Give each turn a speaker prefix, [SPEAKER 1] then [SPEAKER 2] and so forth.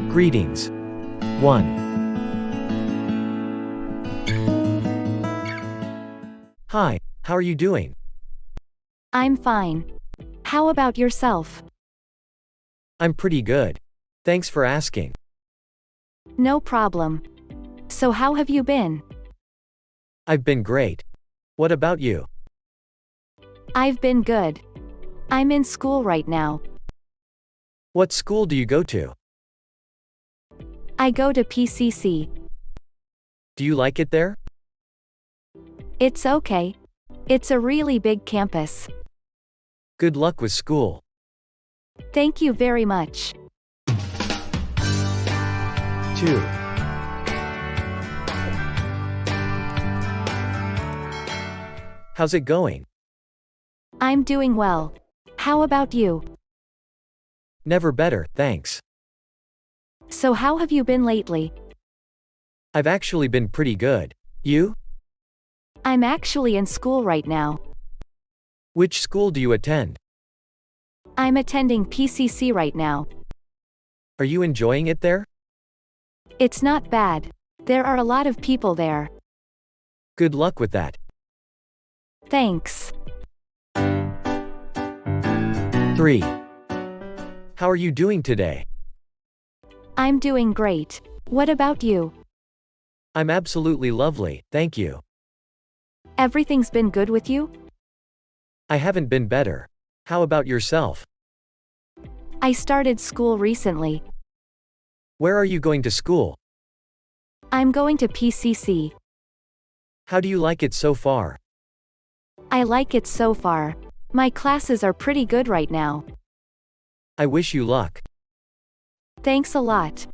[SPEAKER 1] Greetings. 1. Hi, how are you doing?
[SPEAKER 2] I'm fine. How about yourself?
[SPEAKER 1] I'm pretty good. Thanks for asking.
[SPEAKER 2] No problem. So how have you been?
[SPEAKER 1] I've been great. What about you?
[SPEAKER 2] I've been good. I'm in school right now.
[SPEAKER 1] What school do you go to?
[SPEAKER 2] I go to PCC.
[SPEAKER 1] Do you like it there?
[SPEAKER 2] It's okay. It's a really big campus.
[SPEAKER 1] Good luck with school.
[SPEAKER 2] Thank you very much.
[SPEAKER 1] 2. How's it going?
[SPEAKER 2] I'm doing well. How about you?
[SPEAKER 1] Never better, thanks.
[SPEAKER 2] So how have you been lately?
[SPEAKER 1] I've actually been pretty good. You?
[SPEAKER 2] I'm actually in school right now.
[SPEAKER 1] Which school do you attend?
[SPEAKER 2] I'm attending PCC right now.
[SPEAKER 1] Are you enjoying it there?
[SPEAKER 2] It's not bad. There are a lot of people there.
[SPEAKER 1] Good luck with that.
[SPEAKER 2] Thanks.
[SPEAKER 1] 3. How are you doing today?
[SPEAKER 2] I'm doing great. What about you?
[SPEAKER 1] I'm absolutely lovely, thank you.
[SPEAKER 2] Everything's been good with you?
[SPEAKER 1] I haven't been better. How about yourself?
[SPEAKER 2] I started school recently.
[SPEAKER 1] Where are you going to school?
[SPEAKER 2] I'm going to PCC.
[SPEAKER 1] How do you like it so far?
[SPEAKER 2] I like it so far. My classes are pretty good right now.
[SPEAKER 1] I wish you luck.
[SPEAKER 2] Thanks a lot.